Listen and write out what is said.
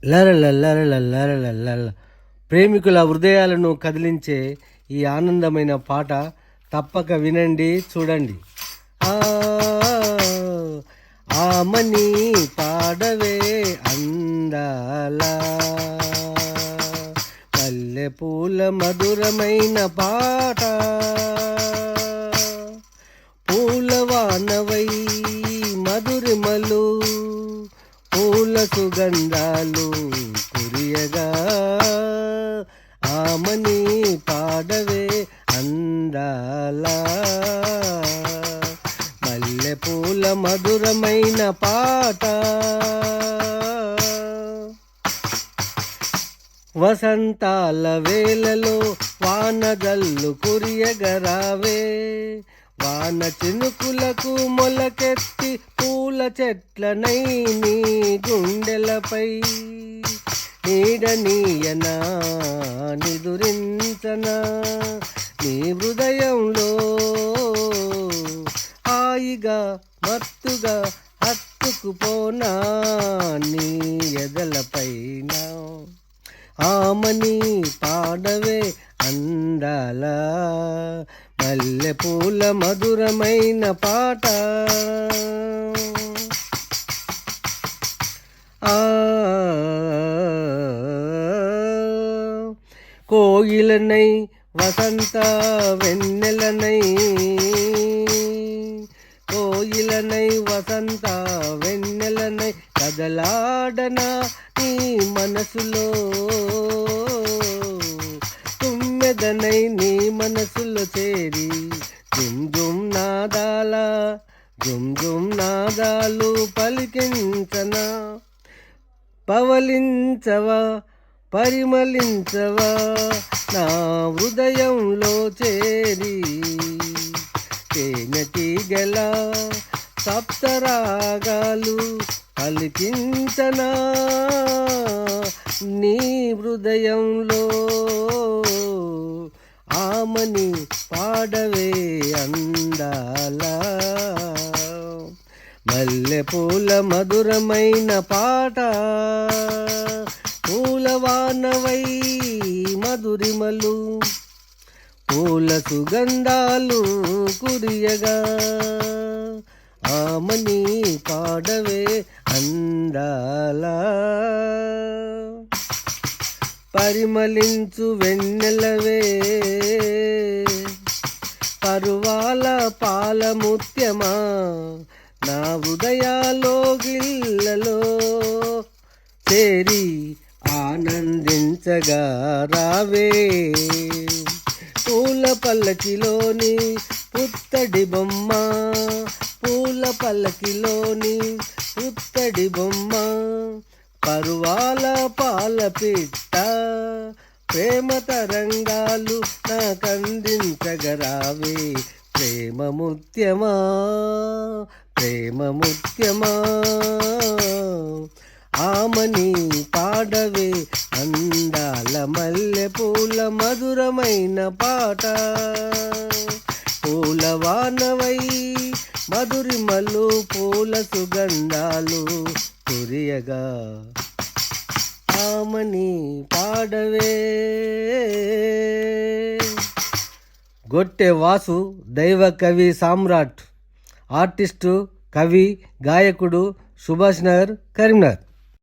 లరలల్లరలల్లరలల్ల. ప్రేమికుల హృదయాలను కదిలించే ఈ ఆనందమైన పాట తప్పక వినండి, చూడండి. ఆ ఆమని పాడవే అందాల మల్లె పూల మధురమైన పాట, పూలవానవై మధురిమలు పూల సుగంధాలు కురియగా ఆమని పాడవే అందాల మల్లె పూల మధురమైన పాట. వసంతాల వేళలో వానజల్లు కురియగరావే, వాన చినుకులకు మొలకెత్తి పూల చెట్లనై నీ గుండెలపై నీడనీయనా నిదురించనా, నీ హృదయంలో హాయిగా మత్తుగా హత్తుకుపోనా నీ ఎదలపైన. ఆమని పాడవే అందాల మల్లె పూల మధురమైన పాట. కోయిలనై వసంత వెన్నెలనై, కోయిలనై వసంత వెన్నెలనై కదలాడనా నీ మనసులో, తుమ్మెదనై నీ మనసులో చేరి జుమ్ జుమ్ నాదాల జుమ్ జుమ్ నాదాలు పలికించనా, పవలించవా పరిమళించవా నా హృదయంలో చేరి, తేనెటీగల సప్తరాగాలు పలికించనా నీ హృదయంలో. ఆమని పాడవే అందాల మల్లె పూల మధురమైన పాట, పూలవానవై మధురిమలు పూల సుగంధాలు కురియగా ఆమని పాడవే అందాల. పరిమళించు వెన్నెలవే పరువాల పాల ముత్యమా, నా హృదయాలో గిల్లలో చేరి ఆనందించగా రావే, పూల పల్లకిలోని పుత్తడి బొమ్మ, పూల పల్లకిలోని పుత్తడి బొమ్మ, పరువాల పాల పిట్ట ప్రేమ తరంగాలు నాకందించగరావే, ప్రేమ ముత్యమా ప్రేమ ముత్యమా. ఆమని పాడవే అందాల మల్లె పూల మధురమైన పాట, పూలవానవై మధురిమలు పూల సుగంధాలు కురియగా ఆమని పాడవే. గొట్టె వాసు దైవ కవి సామ్రాట్, ఆర్టిస్టు, కవి, గాయకుడు, సుభాష్ నగర్, కరీంనగర్.